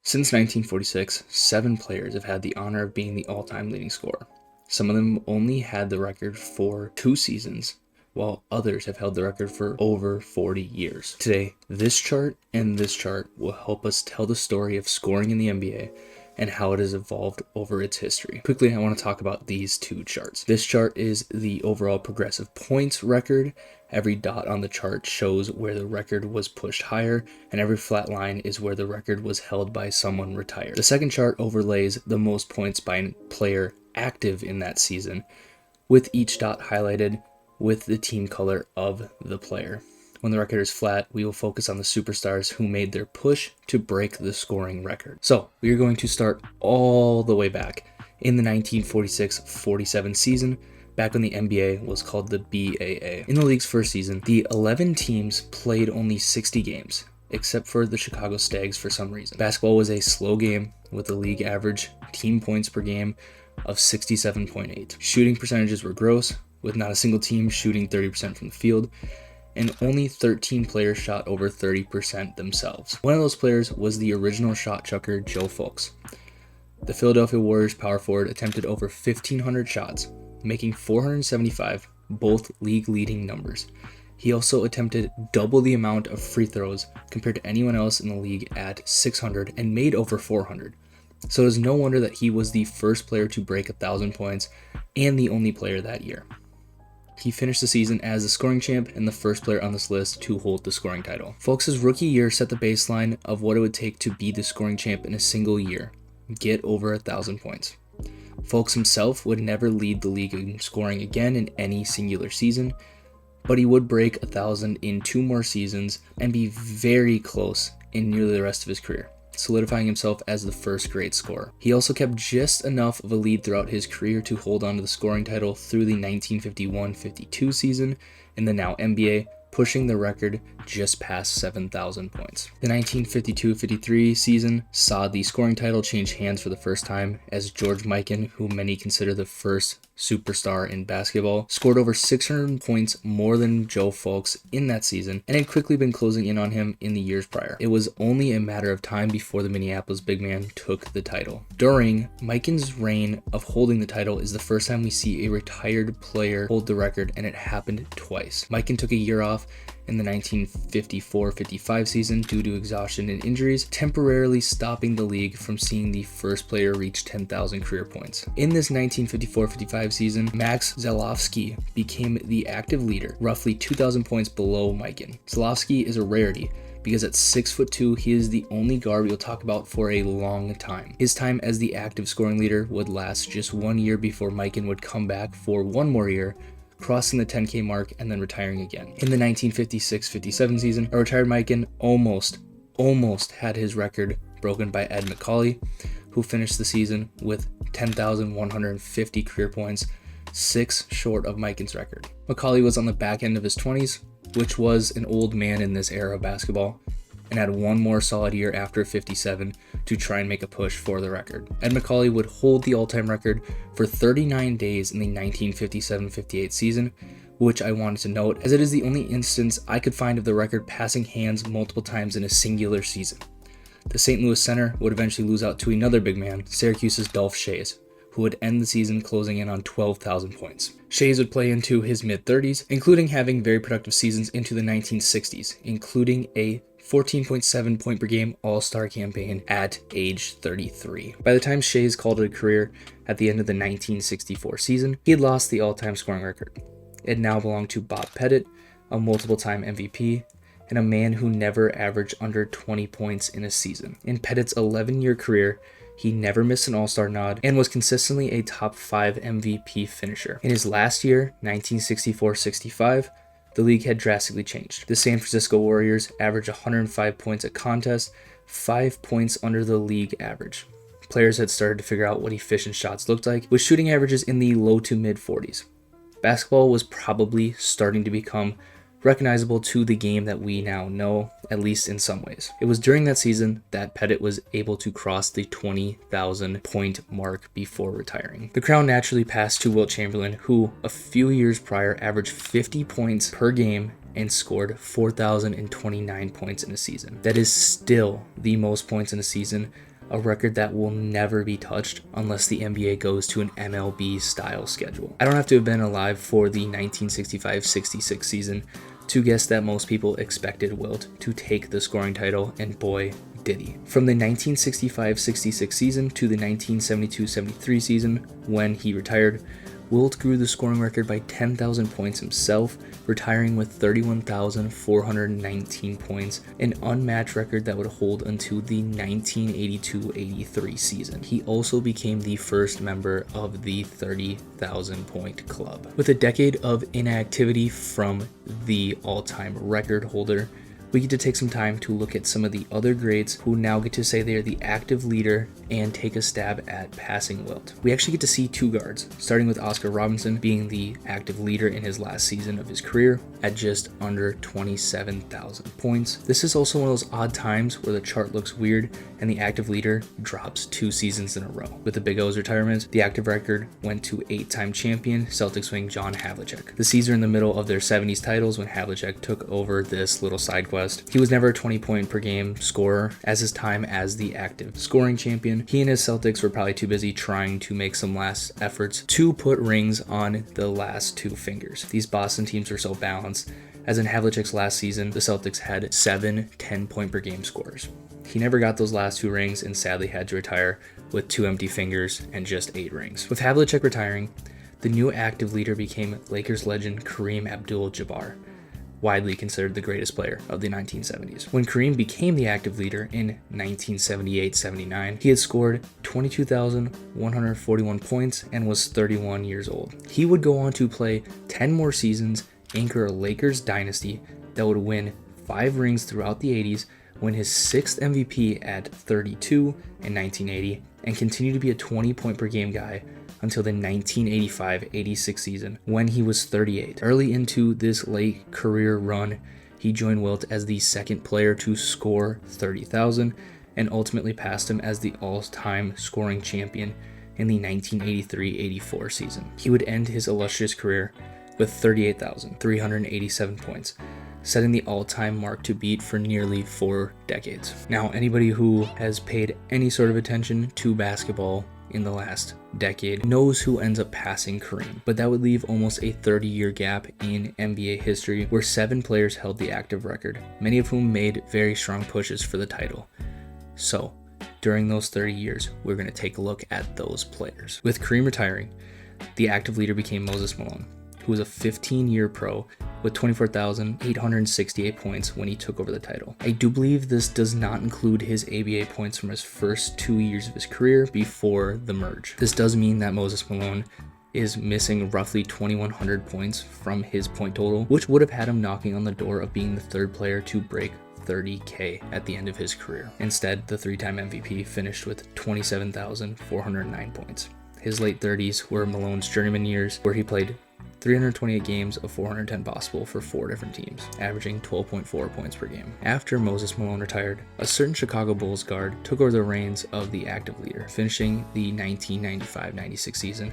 Since 1946, 7 players have had the honor of being the all-time leading scorer. Some of them only had the record for 2 seasons, while others have held the record for over 40 years. Today, this chart and this chart will help us tell the story of scoring in the NBA and how it has evolved over its history. Quickly, I want to talk about these 2 charts. This chart is the overall progressive points record. Every dot on the chart shows where the record was pushed higher, and every flat line is where the record was held by someone retired. The second chart overlays the most points by a player active in that season, with each dot highlighted with the team color of the player. When the record is flat, we will focus on the superstars who made their push to break the scoring record. So we are going to start all the way back in the 1946-47 season, back when the NBA was called the BAA. In the league's first season, the 11 teams played only 60 games, except for the Chicago Stags for some reason. Basketball was a slow game with a league average team points per game of 67.8. Shooting percentages were gross, with not a single team shooting 30% from the field, and only 13 players shot over 30% themselves. One of those players was the original shot chucker Joe Fulks. The Philadelphia Warriors power forward attempted over 1,500 shots, making 475, both league-leading numbers. He also attempted double the amount of free throws compared to anyone else in the league at 600 and made over 400. So it is no wonder that he was the first player to break 1,000 points and the only player that year. He finished the season as the scoring champ and the first player on this list to hold the scoring title. Fulks' rookie year set the baseline of what it would take to be the scoring champ in a single year, get over 1,000 points. Fulks himself would never lead the league in scoring again in any singular season, but he would break 1,000 in 2 more seasons and be very close in nearly the rest of his career, solidifying himself as the first great scorer. He also kept just enough of a lead throughout his career to hold on to the scoring title through the 1951-52 season in the now NBA, pushing the record just past 7,000 points. The 1952-53 season saw the scoring title change hands for the first time, as George Mikan, who many consider the first superstar in basketball, scored over 600 points more than Joe Fulks in that season and had quickly been closing in on him in the years prior. It was only a matter of time before the Minneapolis big man took the title. During Mikan's reign of holding the title is the first time we see a retired player hold the record, and it happened twice. Mikan took a year off in the 1954-55 season due to exhaustion and injuries, temporarily stopping the league from seeing the first player reach 10,000 career points. In this 1954-55 season, Max Zalowski became the active leader, roughly 2,000 points below Mikan. Zalowski is a rarity, because at 6'2", he is the only guard we'll talk about for a long time. His time as the active scoring leader would last just 1 year before Mikan would come back for 1 more year, crossing the 10K mark and then retiring again. In the 1956-57 season, a retired Mikan almost had his record broken by Ed Macaulay, who finished the season with 10,150 career points, 6 short of Mikan's record. Macaulay was on the back end of his 20s, which was an old man in this era of basketball, and had 1 more solid year after 57 to try and make a push for the record. Ed Macaulay would hold the all-time record for 39 days in the 1957-58 season, which I wanted to note, as it is the only instance I could find of the record passing hands multiple times in a singular season. The St. Louis center would eventually lose out to another big man, Syracuse's Dolph Schayes, who would end the season closing in on 12,000 points. Schayes would play into his mid-30s, including having very productive seasons into the 1960s, including a 14.7 point per game all-star campaign at age 33. By the time Schayes called it a career at the end of the 1964 season, he had lost the all-time scoring record. It now belonged to Bob Pettit, a multiple-time MVP, and a man who never averaged under 20 points in a season. In Pettit's 11-year career, he never missed an all-star nod and was consistently a top 5 MVP finisher. In his last year, 1964-65, the league had drastically changed. The San Francisco Warriors averaged 105 points a contest, 5 points under the league average. Players had started to figure out what efficient shots looked like, with shooting averages in the low to mid 40s. Basketball was probably starting to become recognizable to the game that we now know, at least in some ways. It was during that season that Pettit was able to cross the 20,000 point mark before retiring. The crown naturally passed to Wilt Chamberlain, who a few years prior averaged 50 points per game and scored 4,029 points in a season. That is still the most points in a season a record that will never be touched unless the NBA goes to an MLB style schedule. I don't have to have been alive for the 1965-66 season to guess that most people expected Wilt to take the scoring title, and boy, did he. From the 1965-66 season to the 1972-73 season, when he retired, Wilt grew the scoring record by 10,000 points himself, retiring with 31,419 points, an unmatched record that would hold until the 1982-83 season. He also became the first member of the 30,000 point club. With a decade of inactivity from the all-time record holder, we get to take some time to look at some of the other greats who now get to say they are the active leader and take a stab at passing Wilt. We actually get to see two guards, starting with Oscar Robertson being the active leader in his last season of his career at just under 27,000 points. This is also one of those odd times where the chart looks weird and the active leader drops 2 seasons in a row. With the Big O's retirement, the active record went to 8-time champion Celtics wing John Havlicek. The C's are in the middle of their 70s titles when Havlicek took over this little side quest. He was never a 20-point per game scorer as his time as the active scoring champion. He and his Celtics were probably too busy trying to make some last efforts to put rings on the last 2 fingers. These Boston teams were so balanced, as in Havlicek's last season, the Celtics had 7 10-point per game scorers. He never got those last 2 rings and sadly had to retire with 2 empty fingers and just 8 rings. With Havlicek retiring, the new active leader became Lakers legend Kareem Abdul-Jabbar, widely considered the greatest player of the 1970s. When Kareem became the active leader in 1978-79, he had scored 22,141 points and was 31 years old. He would go on to play 10 more seasons, anchor a Lakers dynasty that would win 5 rings throughout the 80s, win his 6th MVP at 32 in 1980, and continue to be a 20-point per game guy until the 1985-86 season when he was 38. Early into this late career run, he joined Wilt as the second player to score 30,000 and ultimately passed him as the all-time scoring champion in the 1983-84 season. He would end his illustrious career with 38,387 points, setting the all-time mark to beat for nearly 4 decades. Now, anybody who has paid any sort of attention to basketball in the last decade knows who ends up passing Kareem, but that would leave almost a 30-year gap in NBA history where 7 players held the active record, many of whom made very strong pushes for the title. So, during those 30 years, we're going to take a look at those players. With Kareem retiring, the active leader became Moses Malone, who was a 15-year pro with 24,868 points when he took over the title. I do believe this does not include his ABA points from his first 2 years of his career before the merge. This does mean that Moses Malone is missing roughly 2,100 points from his point total, which would have had him knocking on the door of being the 3rd player to break 30K at the end of his career. Instead, the 3-time MVP finished with 27,409 points. His late 30s were Malone's journeyman years, where he played 328 games of 410 possible for 4 different teams, averaging 12.4 points per game. After Moses Malone retired, a certain Chicago Bulls guard took over the reins of the active leader, finishing the 1995-96 season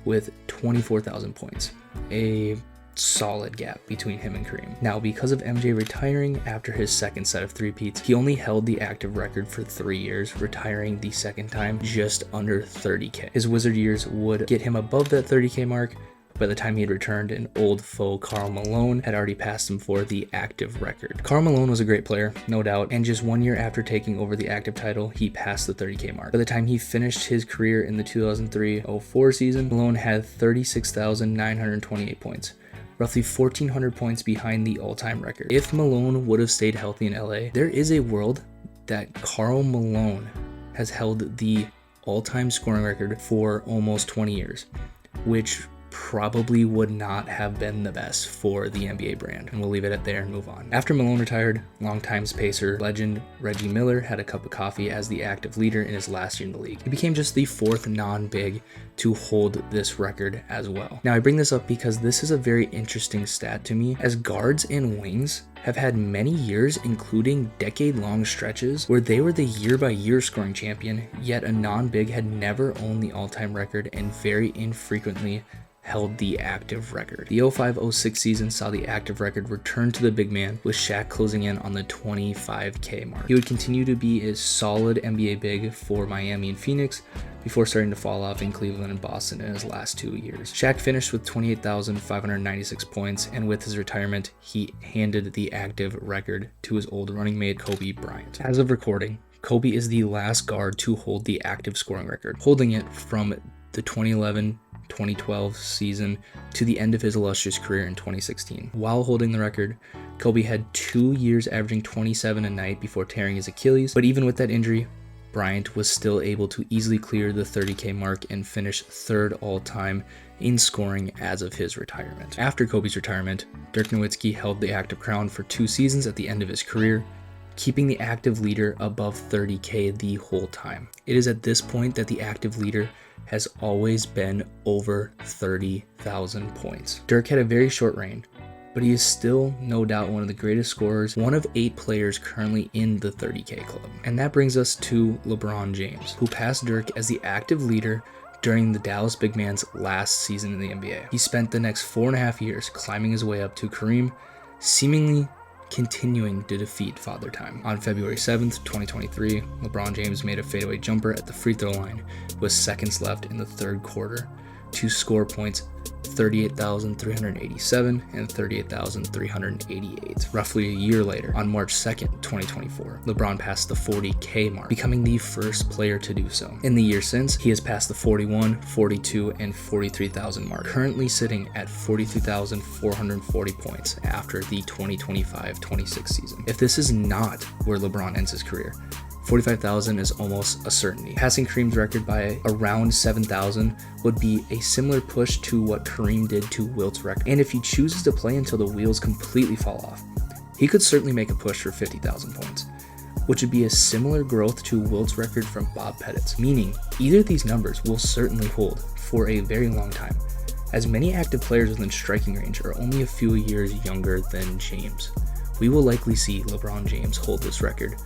with 24,000 points, a solid gap between him and Kareem. Now, because of MJ retiring after his second set of three-peats, he only held the active record for 3 years, retiring the second time just under 30K. His Wizard years would get him above that 30K mark. By the time he had returned, an old foe, Karl Malone, had already passed him for the active record. Karl Malone was a great player, no doubt, and just 1 year after taking over the active title, he passed the 30K mark. By the time he finished his career in the 2003-04 season, Malone had 36,928 points, roughly 1,400 points behind the all-time record. If Malone would have stayed healthy in LA, there is a world that Karl Malone has held the all-time scoring record for almost 20 years, which probably would not have been the best for the NBA brand. And we'll leave it at there and move on. After Malone retired, longtime Pacer legend Reggie Miller had a cup of coffee as the active leader in his last year in the league. He became just the 4th non-big to hold this record as well. Now, I bring this up because this is a very interesting stat to me, as guards and wings have had many years, including decade-long stretches, where they were the year-by-year scoring champion, yet a non-big had never owned the all-time record and very infrequently held the active record. The 05-06 season saw the active record return to the big man, with Shaq closing in on the 25K mark. He would continue to be a solid NBA big for Miami and Phoenix before starting to fall off in Cleveland and Boston in his last 2 years. Shaq finished with 28,596 points, and with his retirement, he handed the active record to his old running mate Kobe Bryant. As of recording, Kobe is the last guard to hold the active scoring record, holding it from the 2011-2012 season to the end of his illustrious career in 2016. While holding the record, Kobe had 2 years averaging 27 a night before tearing his Achilles, but even with that injury, Bryant was still able to easily clear the 30K mark and finish third all-time in scoring as of his retirement. After Kobe's retirement, Dirk Nowitzki held the active crown for 2 seasons at the end of his career, keeping the active leader above 30K the whole time. It is at this point that the active leader has always been over 30,000 points. Dirk had a very short reign, but he is still no doubt one of the greatest scorers, one of 8 players currently in the 30K club. And that brings us to LeBron James, who passed Dirk as the active leader during the Dallas big man's last season in the NBA. He spent the next 4.5 years climbing his way up to Kareem, seemingly continuing to defeat Father Time. On February 7th, 2023, LeBron James made a fadeaway jumper at the free throw line with seconds left in the third quarter to score points 38,387 and 38,388. Roughly a year later, on March 2nd, 2024, LeBron passed the 40K mark, becoming the first player to do so. In the year since, he has passed the 41, 42, and 43,000 mark, currently sitting at 42,440 points after the 2025-26 season. If this is not where LeBron ends his career, 45,000 is almost a certainty. Passing Kareem's record by around 7,000 would be a similar push to what Kareem did to Wilt's record. And if he chooses to play until the wheels completely fall off, he could certainly make a push for 50,000 points, which would be a similar growth to Wilt's record from Bob Pettit's, meaning either of these numbers will certainly hold for a very long time, as many active players within striking range are only a few years younger than James. We will likely see LeBron James hold this record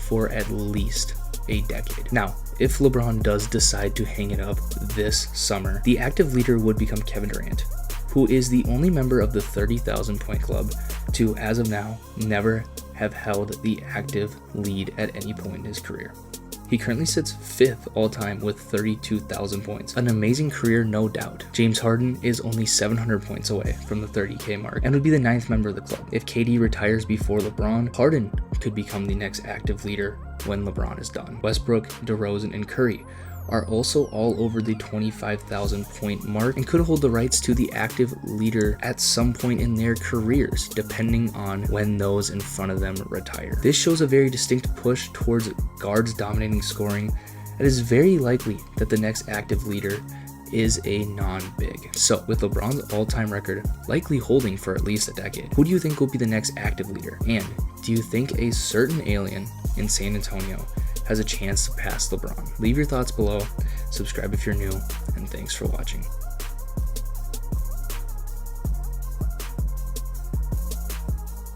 for at least a decade. Now, if LeBron does decide to hang it up this summer, the active leader would become Kevin Durant, who is the only member of the 30,000 point club to, as of now, never have held the active lead at any point in his career. He currently sits 5th all-time with 32,000 points. An amazing career, no doubt. James Harden is only 700 points away from the 30K mark and would be the 9th member of the club. If KD retires before LeBron, Harden could become the next active leader when LeBron is done. Westbrook, DeRozan, and Curry are also all over the 25,000 point mark and could hold the rights to the active leader at some point in their careers, depending on when those in front of them retire. This shows a very distinct push towards guards dominating scoring. It is very likely that the next active leader is a non-big. So, with LeBron's all-time record likely holding for at least a decade, who do you think will be the next active leader? And do you think a certain alien in San Antonio has a chance to pass LeBron? Leave your thoughts below, subscribe if you're new, and thanks for watching.